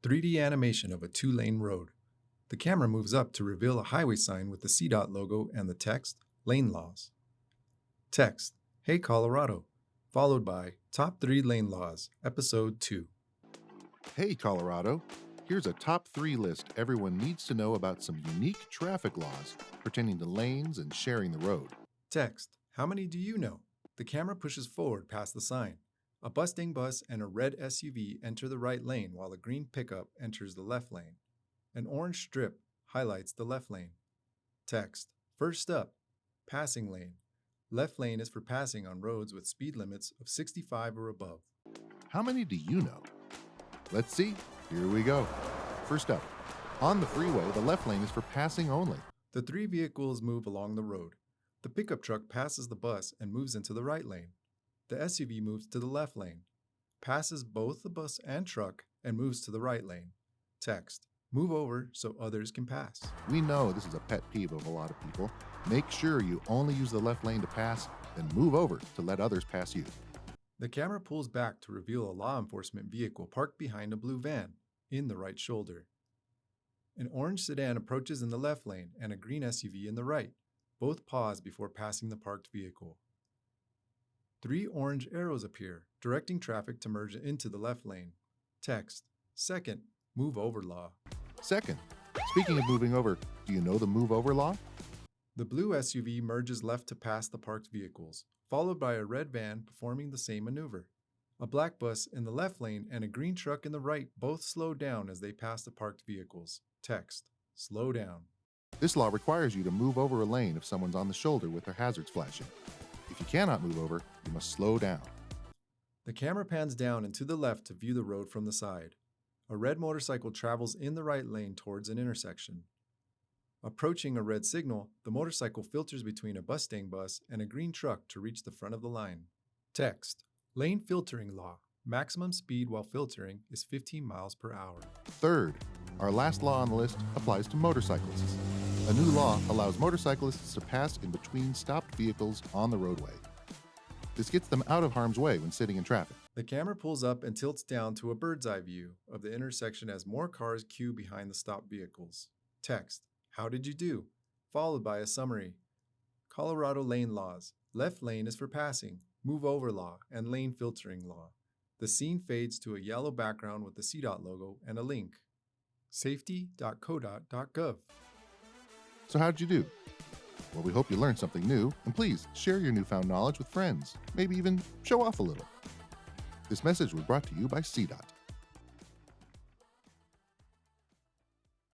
3D animation of a two-lane road. The camera moves up to reveal a highway sign with the CDOT logo and the text, Lane Laws. Text, Hey Colorado, followed by Top 3 Lane Laws, Episode 2. Hey Colorado, here's a top 3 list everyone needs to know about some unique traffic laws pertaining to lanes and sharing the road. Text, How many do you know? The camera pushes forward past the sign. A Mustang bus and a red SUV enter the right lane while a green pickup enters the left lane. An orange strip highlights the left lane. Text, First up, passing lane. Left lane is for passing on roads with speed limits of 65 or above. How many do you know? Let's see. Here we go. First up, on the freeway, the left lane is for passing only. The three vehicles move along the road. The pickup truck passes the bus and moves into the right lane. The SUV moves to the left lane, passes both the bus and truck, and moves to the right lane. Text, Move over so others can pass. We know this is a pet peeve of a lot of people. Make sure you only use the left lane to pass, then move over to let others pass you. The camera pulls back to reveal a law enforcement vehicle parked behind a blue van, in the right shoulder. An orange sedan approaches in the left lane and a green SUV in the right. Both pause before passing the parked vehicle. 3 orange arrows appear, directing traffic to merge into the left lane. Text, Second, Move over law. Second, speaking of moving over, do you know the move over law? The blue SUV merges left to pass the parked vehicles, followed by a red van performing the same maneuver. A black bus in the left lane and a green truck in the right both slow down as they pass the parked vehicles. Text, Slow down. This law requires you to move over a lane if someone's on the shoulder with their hazards flashing. If you cannot move over, you must slow down. The camera pans down and to the left to view the road from the side. A red motorcycle travels in the right lane towards an intersection. Approaching a red signal, the motorcycle filters between a Mustang bus and a green truck to reach the front of the line. Text, Lane filtering law. Maximum speed while filtering is 15 miles per hour. Third, our last law on the list applies to motorcyclists. A new law allows motorcyclists to pass in between stopped vehicles on the roadway. This gets them out of harm's way when sitting in traffic. The camera pulls up and tilts down to a bird's eye view of the intersection as more cars queue behind the stopped vehicles. Text, How did you do? Followed by a summary. Colorado lane laws. Left lane is for passing, move over law, and lane filtering law. The scene fades to a yellow background with the CDOT logo and a link. safety.codot.gov. So how'd you do? Well, we hope you learned something new, and please share your newfound knowledge with friends, maybe even show off a little. This message was brought to you by CDOT.